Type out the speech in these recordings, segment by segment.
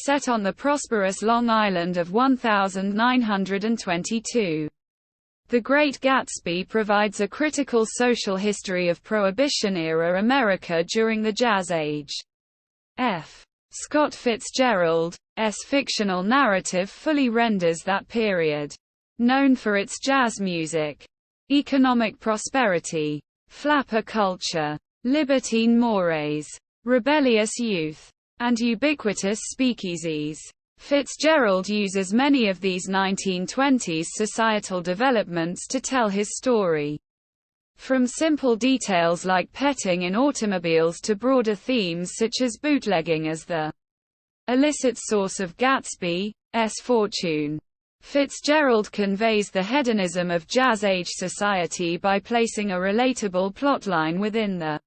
set on the prosperous Long Island of 1922. The Great Gatsby provides a critical social history of Prohibition-era America during the Jazz Age. F. Scott Fitzgerald's fictional narrative fully renders that period. Known for its jazz music, economic prosperity, flapper culture, libertine mores, rebellious youth, and ubiquitous speakeasies, Fitzgerald uses many of these 1920s societal developments to tell his story. From simple details like petting in automobiles to broader themes such as bootlegging as the illicit source of Gatsby's fortune, Fitzgerald conveys the hedonism of Jazz-age society by placing a relatable plotline within the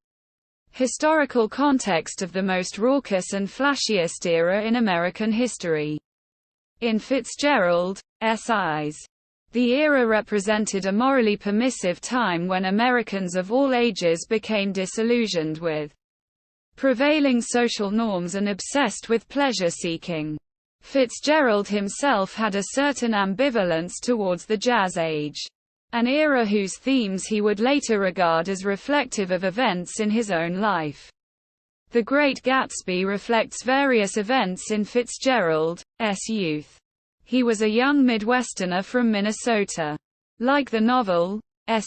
historical context of the most raucous and flashiest era in American history. In Fitzgerald's eyes, the era represented a morally permissive time when Americans of all ages became disillusioned with prevailing social norms and obsessed with pleasure-seeking. Fitzgerald himself had a certain ambivalence towards the Jazz Age, an era whose themes he would later regard as reflective of events in his own life. The Great Gatsby reflects various events in Fitzgerald's youth. He was a young Midwesterner from Minnesota. Like the novel's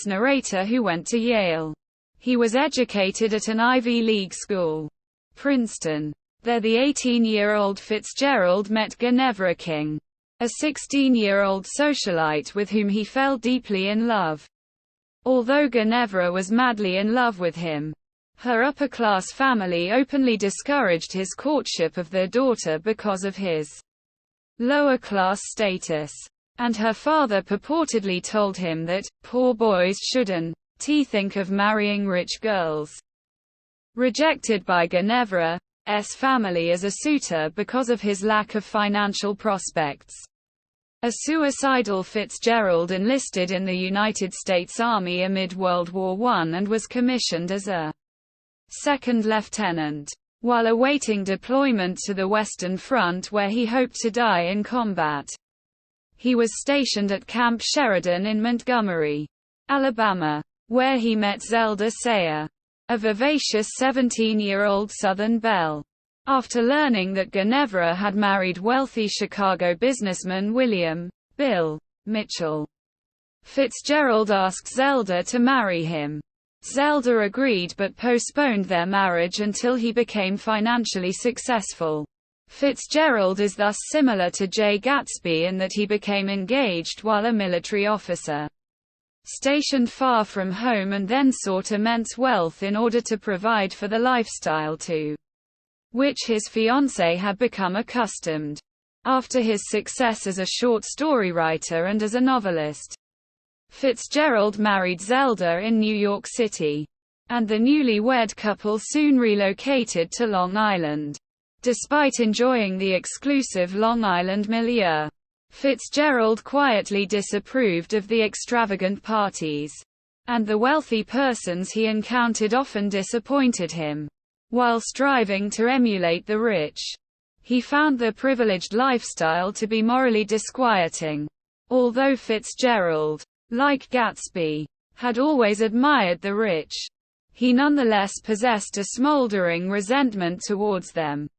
narrator who went to Yale, he was educated at an Ivy League school, Princeton. There the 18-year-old Fitzgerald met Ginevra King, a 16-year-old socialite with whom he fell deeply in love. Although Ginevra was madly in love with him, her upper-class family openly discouraged his courtship of their daughter because of his lower-class status, and her father purportedly told him that poor boys shouldn't think of marrying rich girls. Rejected by Ginevra's family as a suitor because of his lack of financial prospects, a suicidal Fitzgerald enlisted in the United States Army amid World War I and was commissioned as a second lieutenant, while awaiting deployment to the Western Front where he hoped to die in combat. He was stationed at Camp Sheridan in Montgomery, Alabama, where he met Zelda Sayer, a vivacious 17-year-old Southern belle. After learning that Ginevra had married wealthy Chicago businessman William Bill Mitchell, Fitzgerald asked Zelda to marry him. Zelda agreed but postponed their marriage until he became financially successful. Fitzgerald is thus similar to Jay Gatsby in that he became engaged while a military officer, stationed far from home, and then sought immense wealth in order to provide for the lifestyle to which his fiancée had become accustomed. After his success as a short story writer and as a novelist, Fitzgerald married Zelda in New York City, and the newly-wed couple soon relocated to Long Island. Despite enjoying the exclusive Long Island milieu, Fitzgerald quietly disapproved of the extravagant parties, and the wealthy persons he encountered often disappointed him. While striving to emulate the rich, he found the privileged lifestyle to be morally disquieting. Although Fitzgerald, like Gatsby, had always admired the rich, he nonetheless possessed a smoldering resentment towards them.